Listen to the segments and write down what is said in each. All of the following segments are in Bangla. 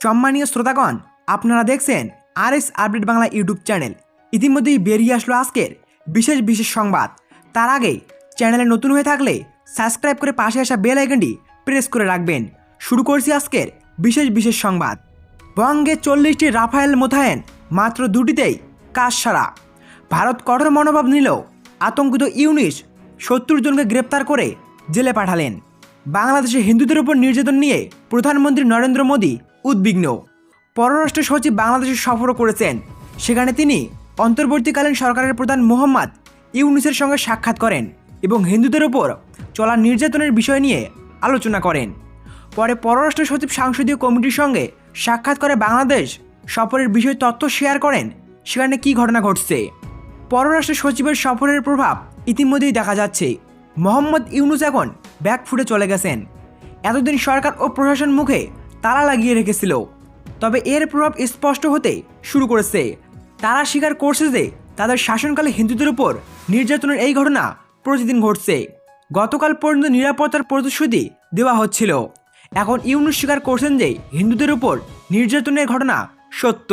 সম্মানীয় শ্রোতাগণ, আপনারা দেখছেন RS update Bangla YouTube channel. ইতিমধ্যেই বেরিয়ে আসলো আজকের বিশেষ বিশেষ সংবাদ। তার আগে চ্যানেলে নতুন হয়ে থাকলে সাবস্ক্রাইব করে পাশে আসা বেল আইকনটি প্রেস করে রাখবেন। শুরু করছি আজকের বিশেষ বিশেষ সংবাদ। বঙ্গে 40টি রাফায়েল মোতায়েন, মাত্র দুটিতেই কাজ সারা। ভারত কঠোর মনোভাব নিলেও আতঙ্কিত ইউনুস 70 জনকে গ্রেপ্তার করে জেলে পাঠালেন। বাংলাদেশে হিন্দুদের উপর নির্যাতন নিয়ে প্রধানমন্ত্রী নরেন্দ্র মোদী উদ্বিগ্ন। পররাষ্ট্র সচিব বাংলাদেশে সফরও করেছেন। সেখানে তিনি অন্তর্বর্তীকালীন সরকারের প্রধান মোহাম্মদ ইউনুসের সঙ্গে সাক্ষাৎ করেন এবং হিন্দুদের উপর চলা নির্যাতনের বিষয় নিয়ে আলোচনা করেন। পরে পররাষ্ট্র সচিব সংসদীয় কমিটির সঙ্গে সাক্ষাৎ করে বাংলাদেশ সফরের বিষয়ে তথ্য শেয়ার করেন। সেখানে কী ঘটনা ঘটছে? পররাষ্ট্র সচিবের সফরের প্রভাব ইতিমধ্যেই দেখা যাচ্ছে। মোহাম্মদ ইউনুস এখন ব্যাকফুটে চলে গেছেন। এতদিন সরকার ও প্রশাসন মুখে তালা লাগিয়ে রেখেছিল, তবে এর প্রভাব স্পষ্ট হতে শুরু করেছে। তারা স্বীকার করছে যে তাদের শাসনকালে হিন্দুদের উপর নির্যাতনের এই ঘটনা প্রতিদিন ঘটছে। গতকাল পর্যন্ত নিরাপত্তার প্রতিশ্রুতি দেওয়া হচ্ছিল। এখন ইউনুস স্বীকার করছেন যে হিন্দুদের উপর নির্যাতনের ঘটনা সত্য।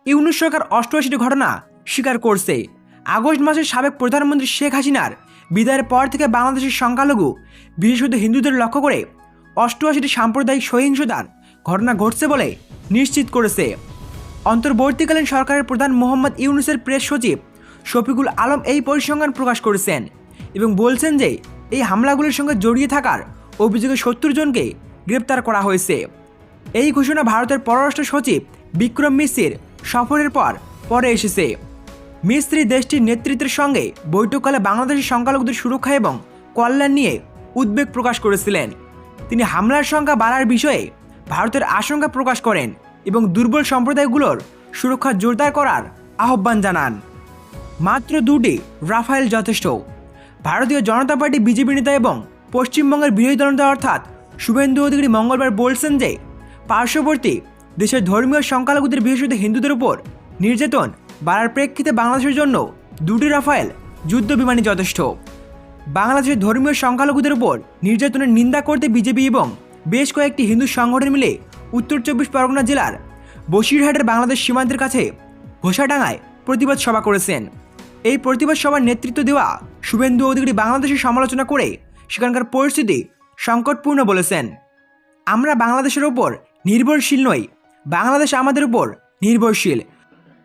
ইউনুস সরকার 88টি ঘটনা স্বীকার করছে। আগস্ট মাসে সাবেক প্রধানমন্ত্রী শেখ হাসিনার বিদায়ের পর থেকে বাংলাদেশের সংখ্যালঘু বিশেষত হিন্দুদের লক্ষ্য করে 88টি সাম্প্রদায়িক সহিংসতার ঘটনা ঘটছে বলে নিশ্চিত করেছে। অন্তর্বর্তীকালীন সরকারের প্রধান মোহাম্মদ ইউনুসের প্রেস সচিব শফিকুল আলম এই পরিসংখ্যান প্রকাশ করেছেন এবং বলছেন যে এই হামলাগুলির সঙ্গে জড়িয়ে থাকার অভিযোগে 70 জনকে গ্রেপ্তার করা হয়েছে। এই ঘোষণা ভারতের পররাষ্ট্র সচিব বিক্রম মিশ্রির সফরের পরে এসেছে। মিস্ত্রি দেশটির নেতৃত্বের সঙ্গে বৈঠককালে বাংলাদেশের সংখ্যালঘুদের সুরক্ষা এবং কল্যাণ নিয়ে উদ্বেগ প্রকাশ করেছিলেন। তিনি হামলার সংখ্যা বাড়ার বিষয়ে ভারতের আশঙ্কা প্রকাশ করেন এবং দুর্বল সম্প্রদায়গুলোর সুরক্ষা জোরদার করার আহ্বান জানান। মাত্র 2টি রাফায়েল যথেষ্ট। ভারতীয় জনতা পার্টি বিজেপি নেতা এবং পশ্চিমবঙ্গের বিরোধী দলনেতা অর্থাৎ শুভেন্দু অধিকারী মঙ্গলবার বলছেন যে পার্শ্ববর্তী দেশের ধর্মীয় সংখ্যালঘুদের বিশেষত হিন্দুদের উপর নির্যাতন বাড়ার প্রেক্ষিতে বাংলাদেশের জন্য 2টি রাফায়েল যুদ্ধ বিমানই যথেষ্ট। বাংলাদেশের ধর্মীয় সংখ্যালঘুদের উপর নির্যাতনের নিন্দা করতে বিজেপি এবং বেশ কয়েকটি হিন্দু সংগঠন মিলে উত্তর 24 পরগনা জেলার বসিরহাটের বাংলাদেশ সীমান্তের কাছে ঘোষাডাঙ্গায় প্রতিবাদ সভা করেছেন। এই প্রতিবাদ সভার নেতৃত্ব দেওয়া শুভেন্দু অধিকারী বাংলাদেশের সমালোচনা করে সেখানকার পরিস্থিতি সংকটপূর্ণ বলেছেন। আমরা বাংলাদেশের ওপর নির্ভরশীল নই, বাংলাদেশ আমাদের উপর নির্ভরশীল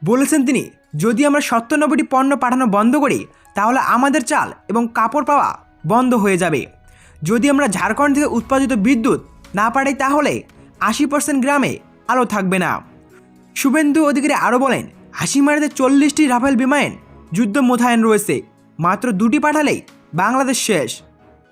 বলেছেন তিনি। যদি আমরা 97টি পণ্য পাঠানো বন্ধ করি তাহলে আমাদের চাল এবং কাপড় পাওয়া বন্ধ হয়ে যাবে। যদি আমরা ঝাড়খণ্ড থেকে উৎপাদিত বিদ্যুৎ না পাঠাই তাহলে 80% গ্রামে আলো থাকবে না। শুভেন্দু অধিকারী আরও বলেন, হাসিমারাতে 40টি রাফায়েল বিমান যুদ্ধ মোতায়েন রয়েছে, মাত্র 2টি পাঠালেই বাংলাদেশ শেষ।